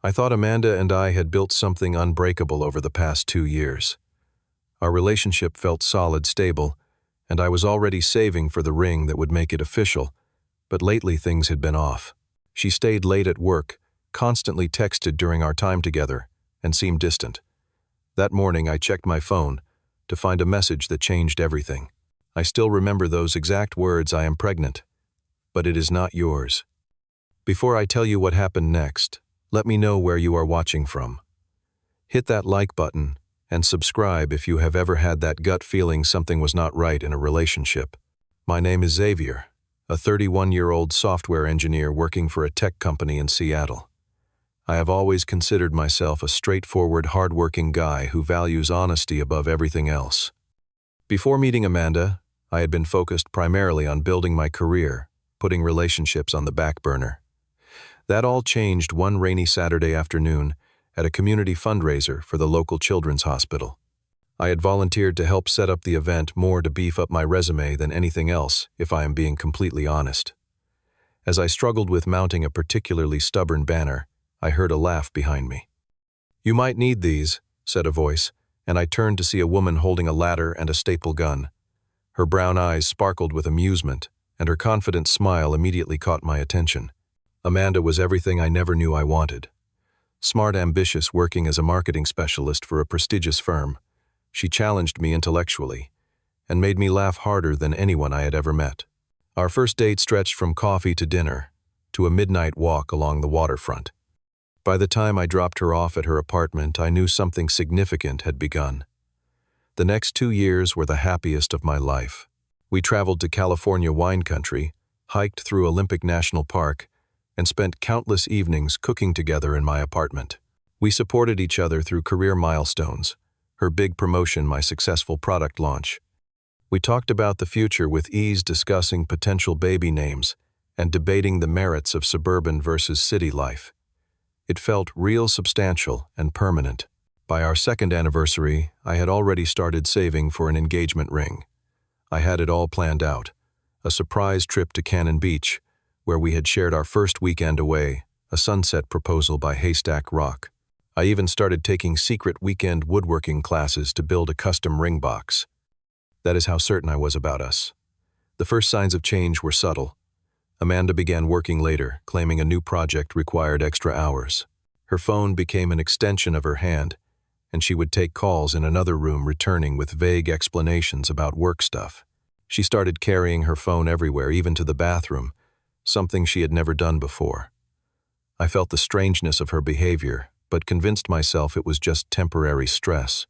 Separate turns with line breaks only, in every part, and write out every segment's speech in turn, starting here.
I thought Amanda and I had built something unbreakable over the past 2 years. Our relationship felt solid, stable, and I was already saving for the ring that would make it official, but lately things had been off. She stayed late at work, constantly texted during our time together, and seemed distant. That morning I checked my phone to find a message that changed everything. I still remember those exact words: "I am pregnant, but it is not yours." Before I tell you what happened next, let me know where you are watching from. Hit that like button and subscribe if you have ever had that gut feeling something was not right in a relationship. My name is Xavier, a 31-year-old software engineer working for a tech company in Seattle. I have always considered myself a straightforward, hardworking guy who values honesty above everything else. Before meeting Amanda, I had been focused primarily on building my career, putting relationships on the back burner. That all changed one rainy Saturday afternoon at a community fundraiser for the local children's hospital. I had volunteered to help set up the event more to beef up my resume than anything else, if I am being completely honest. As I struggled with mounting a particularly stubborn banner, I heard a laugh behind me. "You might need these," said a voice, and I turned to see a woman holding a ladder and a staple gun. Her brown eyes sparkled with amusement, and her confident smile immediately caught my attention. Amanda was everything I never knew I wanted. Smart, ambitious, working as a marketing specialist for a prestigious firm, she challenged me intellectually and made me laugh harder than anyone I had ever met. Our first date stretched from coffee to dinner to a midnight walk along the waterfront. By the time I dropped her off at her apartment, I knew something significant had begun. The next 2 years were the happiest of my life. We traveled to California wine country, hiked through Olympic National Park, and spent countless evenings cooking together in my apartment. We supported each other through career milestones, her big promotion, my successful product launch. We talked about the future with ease, discussing potential baby names and debating the merits of suburban versus city life. It felt real, substantial, and permanent. By our second anniversary, I had already started saving for an engagement ring. I had it all planned out: a surprise trip to Cannon Beach, where we had shared our first weekend away, a sunset proposal by Haystack Rock. I even started taking secret weekend woodworking classes to build a custom ring box. That is how certain I was about us. The first signs of change were subtle. Amanda began working later, claiming a new project required extra hours. Her phone became an extension of her hand, and she would take calls in another room, returning with vague explanations about work stuff. She started carrying her phone everywhere, even to the bathroom, something she had never done before. I felt the strangeness of her behavior, but convinced myself it was just temporary stress.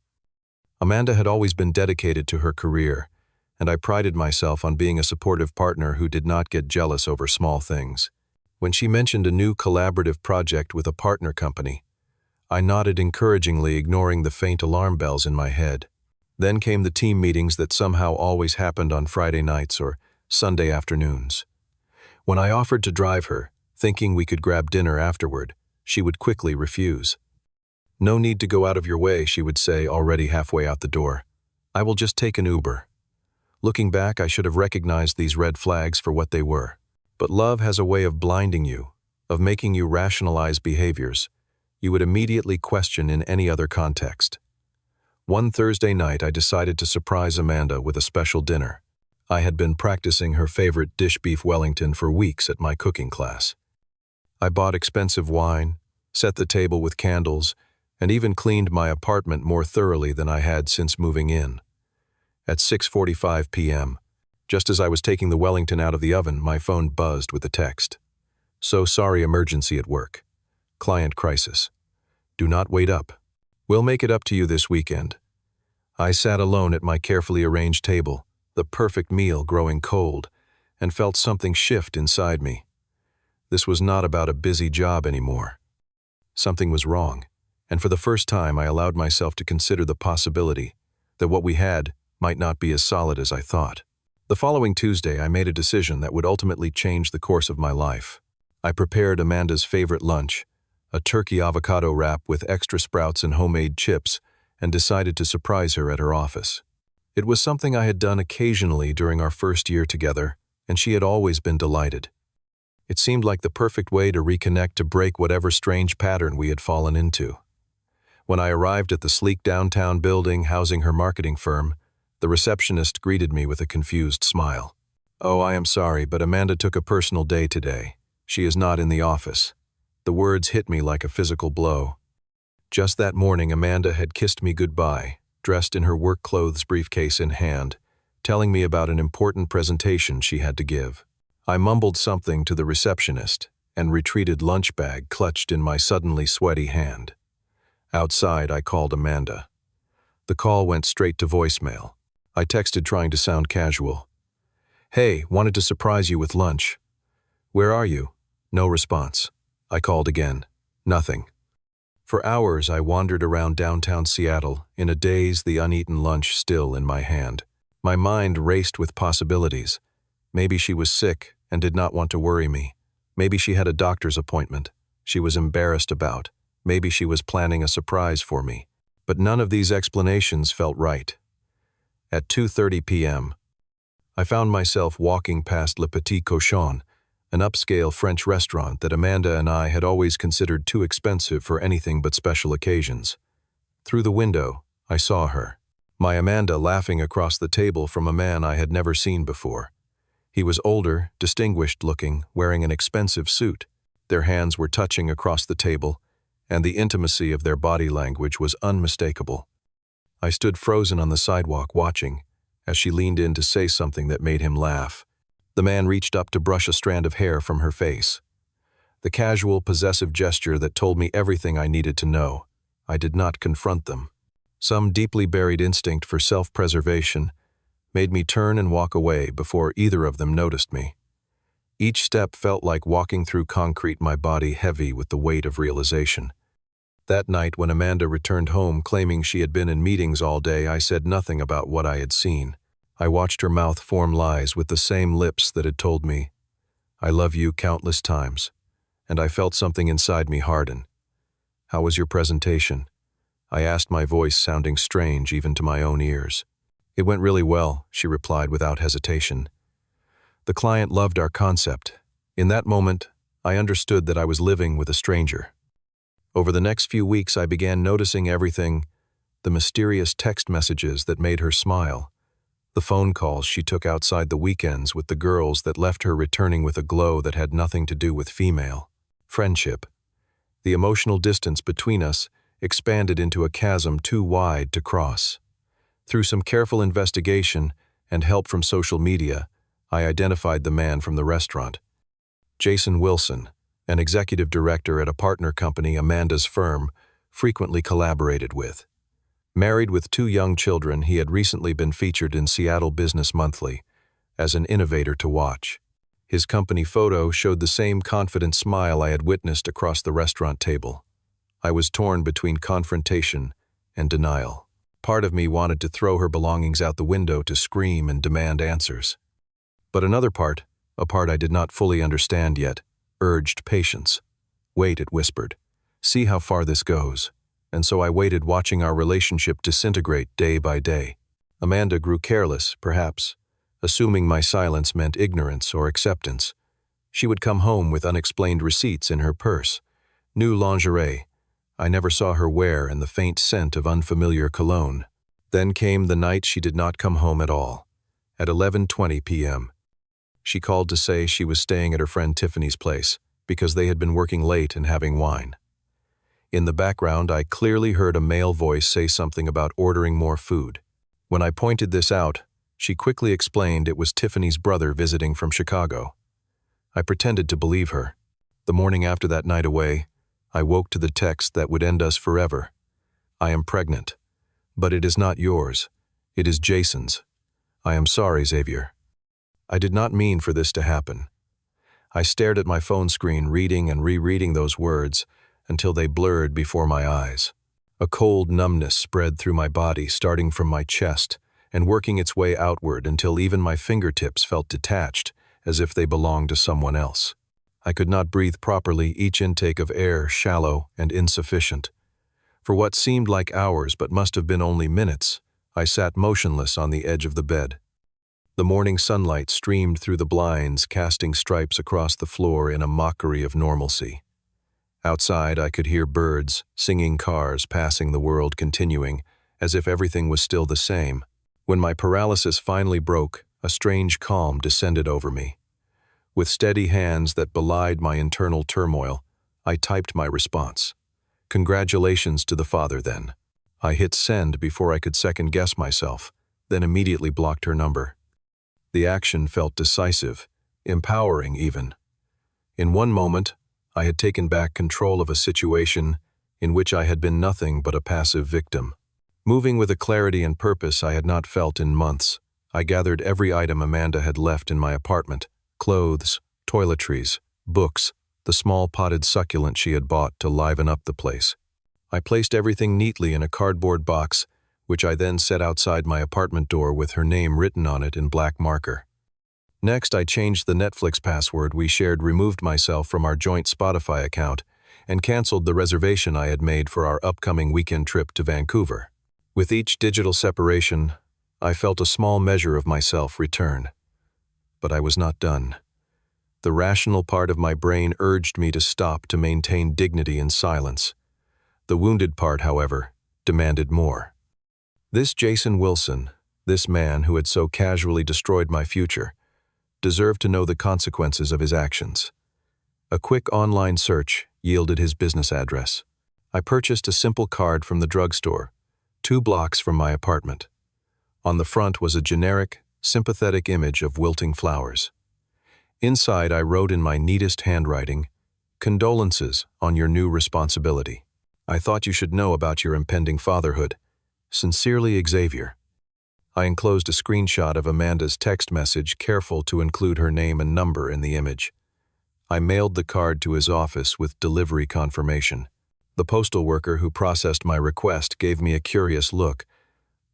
Amanda had always been dedicated to her career, and I prided myself on being a supportive partner who did not get jealous over small things. When she mentioned a new collaborative project with a partner company, I nodded encouragingly, ignoring the faint alarm bells in my head. Then came the team meetings that somehow always happened on Friday nights or Sunday afternoons. When I offered to drive her, thinking we could grab dinner afterward, she would quickly refuse. "No need to go out of your way," she would say, already halfway out the door. "I will just take an Uber." Looking back, I should have recognized these red flags for what they were. But love has a way of blinding you, of making you rationalize behaviors you would immediately question in any other context. One Thursday night, I decided to surprise Amanda with a special dinner. I had been practicing her favorite dish, beef Wellington, for weeks at my cooking class. I bought expensive wine, set the table with candles, and even cleaned my apartment more thoroughly than I had since moving in. At 6:45 p.m., just as I was taking the Wellington out of the oven, my phone buzzed with a text. "So sorry, emergency at work. Client crisis. Do not wait up. We'll make it up to you this weekend." I sat alone at my carefully arranged table, the perfect meal growing cold, and felt something shift inside me. This was not about a busy job anymore. Something was wrong, and for the first time I allowed myself to consider the possibility that what we had might not be as solid as I thought. The following Tuesday, I made a decision that would ultimately change the course of my life. I prepared Amanda's favorite lunch, a turkey avocado wrap with extra sprouts and homemade chips, and decided to surprise her at her office. It was something I had done occasionally during our first year together, and she had always been delighted. It seemed like the perfect way to reconnect, to break whatever strange pattern we had fallen into. When I arrived at the sleek downtown building housing her marketing firm, the receptionist greeted me with a confused smile. "Oh, I am sorry, but Amanda took a personal day today. She is not in the office." The words hit me like a physical blow. Just that morning, Amanda had kissed me goodbye, dressed in her work clothes, briefcase in hand, telling me about an important presentation she had to give. I mumbled something to the receptionist and retreated, lunch bag clutched in my suddenly sweaty hand. Outside, I called Amanda. The call went straight to voicemail. I texted, trying to sound casual. "Hey, wanted to surprise you with lunch. Where are you?" No response. I called again. Nothing. For hours, I wandered around downtown Seattle, in a daze, the uneaten lunch still in my hand. My mind raced with possibilities. Maybe she was sick and did not want to worry me. Maybe she had a doctor's appointment she was embarrassed about. Maybe she was planning a surprise for me. But none of these explanations felt right. At 2:30 p.m., I found myself walking past Le Petit Cochon, an upscale French restaurant that Amanda and I had always considered too expensive for anything but special occasions. Through the window, I saw her, my Amanda, laughing across the table from a man I had never seen before. He was older, distinguished-looking, wearing an expensive suit. Their hands were touching across the table, and the intimacy of their body language was unmistakable. I stood frozen on the sidewalk watching, as she leaned in to say something that made him laugh. The man reached up to brush a strand of hair from her face. The casual, possessive gesture that told me everything I needed to know. I did not confront them. Some deeply buried instinct for self-preservation made me turn and walk away before either of them noticed me. Each step felt like walking through concrete, my body heavy with the weight of realization. That night, when Amanda returned home claiming she had been in meetings all day, I said nothing about what I had seen. I watched her mouth form lies with the same lips that had told me, "I love you," countless times, and I felt something inside me harden. "How was your presentation?" I asked, my voice sounding strange even to my own ears. "It went really well," she replied without hesitation. "The client loved our concept." In that moment, I understood that I was living with a stranger. Over the next few weeks, I began noticing everything: the mysterious text messages that made her smile, the phone calls she took outside the weekends with the girls that left her returning with a glow that had nothing to do with female friendship. The emotional distance between us expanded into a chasm too wide to cross. Through some careful investigation and help from social media, I identified the man from the restaurant. Jason Wilson, an executive director at a partner company Amanda's firm frequently collaborated with. Married with 2 young children, he had recently been featured in Seattle Business Monthly as an innovator to watch. His company photo showed the same confident smile I had witnessed across the restaurant table. I was torn between confrontation and denial. Part of me wanted to throw her belongings out the window, to scream and demand answers. But another part, a part I did not fully understand yet, urged patience. "Wait," it whispered. "See how far this goes." And so I waited, watching our relationship disintegrate day by day. Amanda grew careless, perhaps, assuming my silence meant ignorance or acceptance. She would come home with unexplained receipts in her purse, new lingerie I never saw her wear, and the faint scent of unfamiliar cologne. Then came the night she did not come home at all. At 11:20 p.m., she called to say she was staying at her friend Tiffany's place because they had been working late and having wine. In the background, I clearly heard a male voice say something about ordering more food. When I pointed this out, she quickly explained it was Tiffany's brother visiting from Chicago. I pretended to believe her. The morning after that night away, I woke to the text that would end us forever. "I am pregnant, but it is not yours. It is Jason's. I am sorry, Xavier." I did not mean for this to happen. I stared at my phone screen, reading and rereading those words until they blurred before my eyes. A cold numbness spread through my body, starting from my chest and working its way outward until even my fingertips felt detached, as if they belonged to someone else. I could not breathe properly, each intake of air shallow and insufficient. For what seemed like hours but must have been only minutes, I sat motionless on the edge of the bed. The morning sunlight streamed through the blinds, casting stripes across the floor in a mockery of normalcy. Outside, I could hear birds, singing cars passing the world continuing, as if everything was still the same. When my paralysis finally broke, a strange calm descended over me. With steady hands that belied my internal turmoil, I typed my response. Congratulations to the father, then. I hit send before I could second-guess myself, then immediately blocked her number. The action felt decisive, empowering even. In one moment, I had taken back control of a situation in which I had been nothing but a passive victim. Moving with a clarity and purpose I had not felt in months, I gathered every item Amanda had left in my apartment: clothes, toiletries, books, the small potted succulent she had bought to liven up the place. I placed everything neatly in a cardboard box, which I then set outside my apartment door with her name written on it in black marker. Next, I changed the Netflix password we shared, removed myself from our joint Spotify account, and canceled the reservation I had made for our upcoming weekend trip to Vancouver. With each digital separation, I felt a small measure of myself return. But I was not done. The rational part of my brain urged me to stop, to maintain dignity and silence. The wounded part, however, demanded more. This Jason Wilson, this man who had so casually destroyed my future, deserved to know the consequences of his actions. A quick online search yielded his business address. I purchased a simple card from the drugstore, 2 blocks from my apartment. On the front was a generic, sympathetic image of wilting flowers. Inside, I wrote in my neatest handwriting, "Condolences on your new responsibility. I thought you should know about your impending fatherhood. Sincerely, Xavier." I enclosed a screenshot of Amanda's text message, careful to include her name and number in the image. I mailed the card to his office with delivery confirmation. The postal worker who processed my request gave me a curious look,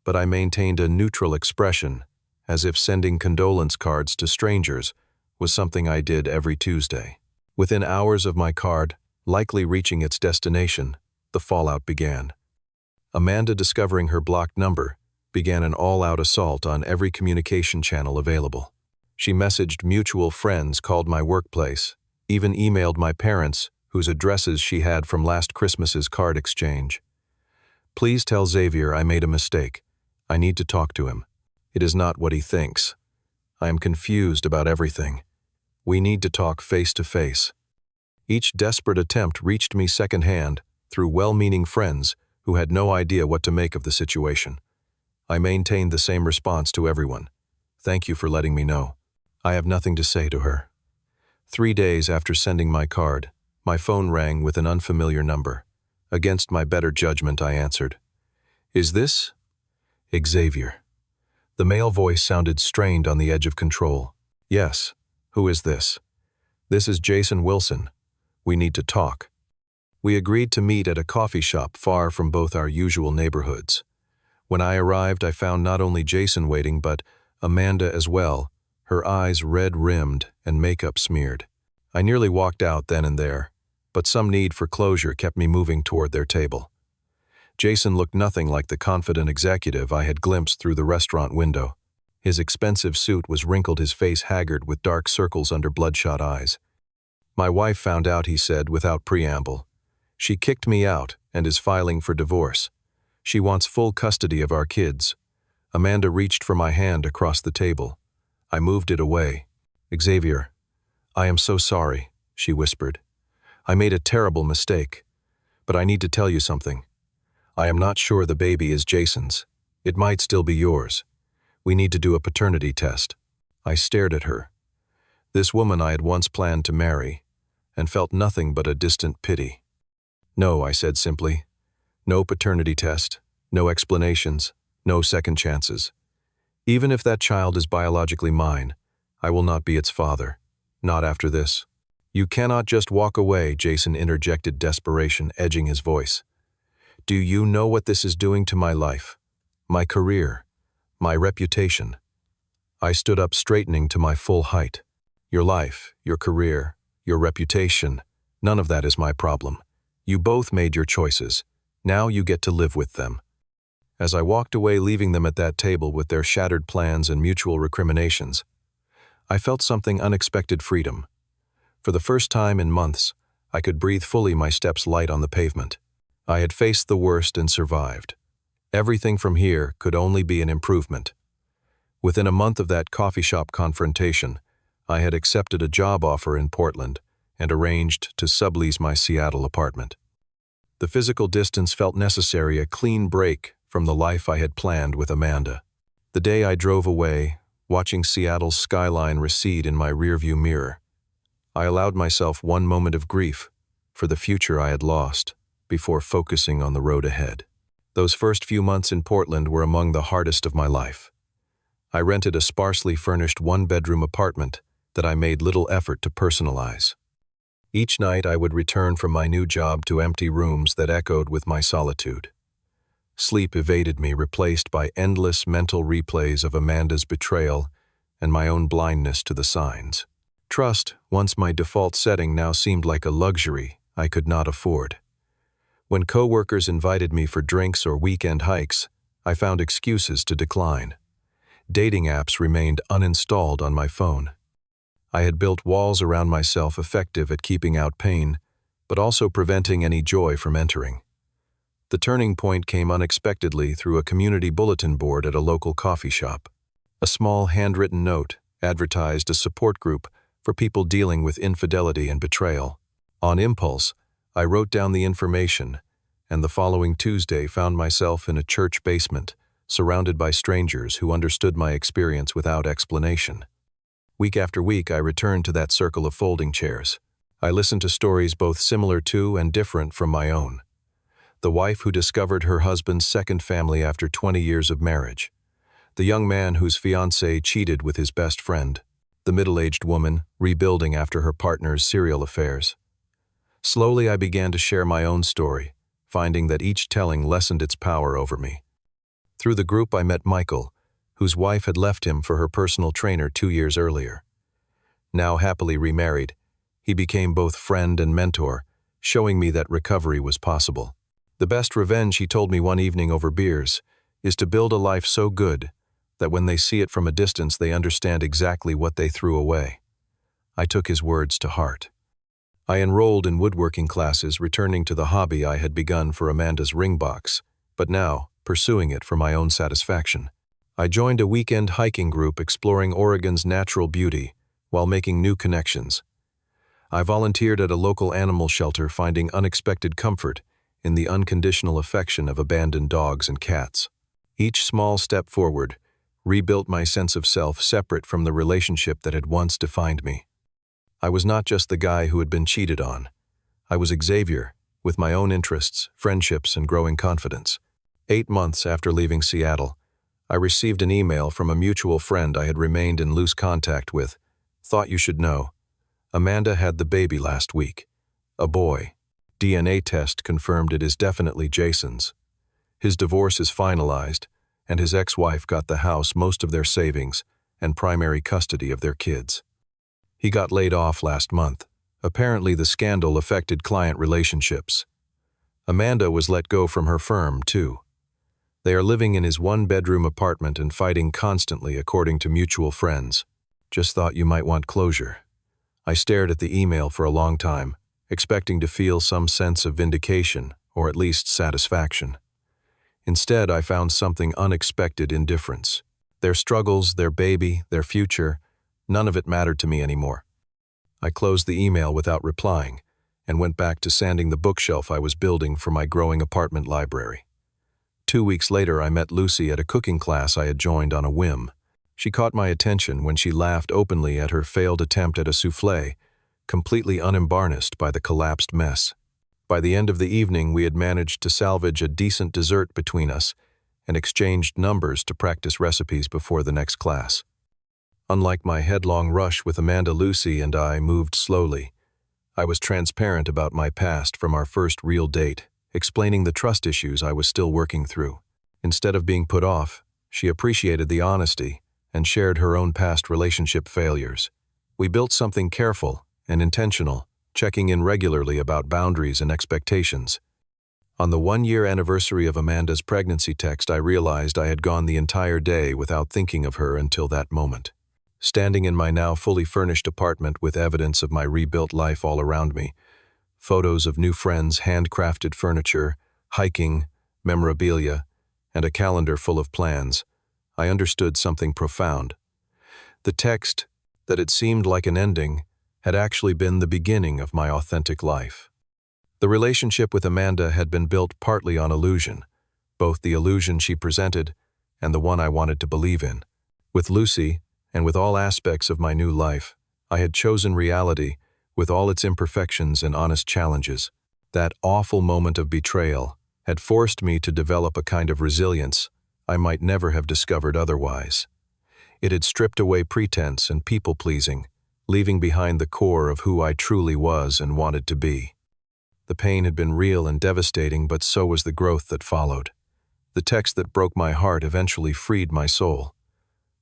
but I maintained a neutral expression, as if sending condolence cards to strangers was something I did every Tuesday. Within hours of my card likely reaching its destination, the fallout began. Amanda, discovering her blocked number, began an all-out assault on every communication channel available. She messaged mutual friends, called my workplace, even emailed my parents, whose addresses she had from last Christmas's card exchange. "Please tell Xavier I made a mistake. I need to talk to him. It is not what he thinks. I am confused about everything. We need to talk face to face." Each desperate attempt reached me secondhand through well-meaning friends who had no idea what to make of the situation. I maintained the same response to everyone. "Thank you for letting me know. I have nothing to say to her." 3 days after sending my card, my phone rang with an unfamiliar number. Against my better judgment, I answered. "Is this Xavier?" The male voice sounded strained, on the edge of control. "Yes. Who is this?" "This is Jason Wilson. We need to talk." We agreed to meet at a coffee shop far from both our usual neighborhoods. When I arrived, I found not only Jason waiting, but Amanda as well, her eyes red-rimmed and makeup smeared. I nearly walked out then and there, but some need for closure kept me moving toward their table. Jason looked nothing like the confident executive I had glimpsed through the restaurant window. His expensive suit was wrinkled, his face haggard with dark circles under bloodshot eyes. "My wife found out," he said without preamble. "She kicked me out and is filing for divorce. She wants full custody of our kids." Amanda reached for my hand across the table. I moved it away. "Xavier, I am so sorry," she whispered. "I made a terrible mistake. But I need to tell you something. I am not sure the baby is Jason's. It might still be yours. We need to do a paternity test." I stared at her. This woman I had once planned to marry, and felt nothing but a distant pity. "No," I said simply. "No paternity test, no explanations, no second chances. Even if that child is biologically mine, I will not be its father. Not after this." "You cannot just walk away," Jason interjected, desperation edging his voice. "Do you know what this is doing to my life, my career, my reputation?" I stood up, straightening to my full height. "Your life, your career, your reputation, none of that is my problem. You both made your choices. Now you get to live with them." As I walked away, leaving them at that table with their shattered plans and mutual recriminations, I felt something unexpected: freedom. For the first time in months, I could breathe fully, my steps light on the pavement. I had faced the worst and survived. Everything from here could only be an improvement. Within a month of that coffee shop confrontation, I had accepted a job offer in Portland and arranged to sublease my Seattle apartment. The physical distance felt necessary, a clean break from the life I had planned with Amanda. The day I drove away, watching Seattle's skyline recede in my rearview mirror, I allowed myself one moment of grief for the future I had lost before focusing on the road ahead. Those first few months in Portland were among the hardest of my life. I rented a sparsely furnished one-bedroom apartment that I made little effort to personalize. Each night I would return from my new job to empty rooms that echoed with my solitude. Sleep evaded me, replaced by endless mental replays of Amanda's betrayal and my own blindness to the signs. Trust, once my default setting, now seemed like a luxury I could not afford. When coworkers invited me for drinks or weekend hikes, I found excuses to decline. Dating apps remained uninstalled on my phone. I had built walls around myself, effective at keeping out pain, but also preventing any joy from entering. The turning point came unexpectedly through a community bulletin board at a local coffee shop. A small handwritten note advertised a support group for people dealing with infidelity and betrayal. On impulse, I wrote down the information, and the following Tuesday found myself in a church basement, surrounded by strangers who understood my experience without explanation. Week after week, I returned to that circle of folding chairs. I listened to stories both similar to and different from my own. The wife who discovered her husband's second family after 20 years of marriage. The young man whose fiancé cheated with his best friend. The middle-aged woman rebuilding after her partner's serial affairs. Slowly, I began to share my own story, finding that each telling lessened its power over me. Through the group, I met Michael, whose wife had left him for her personal trainer 2 years earlier. Now happily remarried, he became both friend and mentor, showing me that recovery was possible. The best revenge, he told me one evening over beers, is to build a life so good that when they see it from a distance, they understand exactly what they threw away. I took his words to heart. I enrolled in woodworking classes, returning to the hobby I had begun for Amanda's ring box, but now pursuing it for my own satisfaction. I joined a weekend hiking group exploring Oregon's natural beauty while making new connections. I volunteered at a local animal shelter, finding unexpected comfort in the unconditional affection of abandoned dogs and cats. Each small step forward rebuilt my sense of self, separate from the relationship that had once defined me. I was not just the guy who had been cheated on. I was Xavier, with my own interests, friendships, and growing confidence. 8 months after leaving Seattle, I received an email from a mutual friend I had remained in loose contact with. Thought you should know. Amanda had the baby last week. A boy. DNA test confirmed it is definitely Jason's. His divorce is finalized, and his ex-wife got the house, most of their savings, and primary custody of their kids. He got laid off last month. Apparently, the scandal affected client relationships. Amanda was let go from her firm, too. They are living in his one-bedroom apartment and fighting constantly, according to mutual friends. Just thought you might want closure. I stared at the email for a long time, expecting to feel some sense of vindication, or at least satisfaction. Instead, I found something unexpected: indifference. Their struggles, their baby, their future, none of it mattered to me anymore. I closed the email without replying and went back to sanding the bookshelf I was building for my growing apartment library. 2 weeks later, I met Lucy at a cooking class I had joined on a whim. She caught my attention when she laughed openly at her failed attempt at a soufflé, completely unembarrassed by the collapsed mess. By the end of the evening, we had managed to salvage a decent dessert between us and exchanged numbers to practice recipes before the next class. Unlike my headlong rush with Amanda, Lucy and I moved slowly. I was transparent about my past from our first real date, explaining the trust issues I was still working through. Instead of being put off, she appreciated the honesty and shared her own past relationship failures. We built something careful and intentional, checking in regularly about boundaries and expectations. On the 1-year anniversary of Amanda's pregnancy text, I realized I had gone the entire day without thinking of her until that moment. Standing in my now fully furnished apartment with evidence of my rebuilt life all around me, photos of new friends, handcrafted furniture, hiking, memorabilia, and a calendar full of plans, I understood something profound. The text, that it seemed like an ending, had actually been the beginning of my authentic life. The relationship with Amanda had been built partly on illusion, both the illusion she presented and the one I wanted to believe in. With Lucy, and with all aspects of my new life, I had chosen reality with all its imperfections and honest challenges. That awful moment of betrayal had forced me to develop a kind of resilience I might never have discovered otherwise. It had stripped away pretense and people-pleasing, leaving behind the core of who I truly was and wanted to be. The pain had been real and devastating, but so was the growth that followed. The text that broke my heart eventually freed my soul.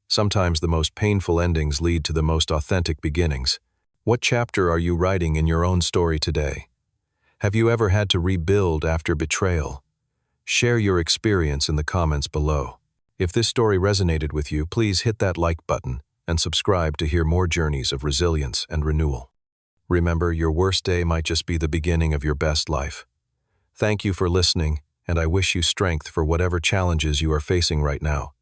Sometimes the most painful endings lead to the most authentic beginnings. What chapter are you writing in your own story today? Have you ever had to rebuild after betrayal? Share your experience in the comments below. If this story resonated with you, please hit that like button and subscribe to hear more journeys of resilience and renewal. Remember, your worst day might just be the beginning of your best life. Thank you for listening, and I wish you strength for whatever challenges you are facing right now.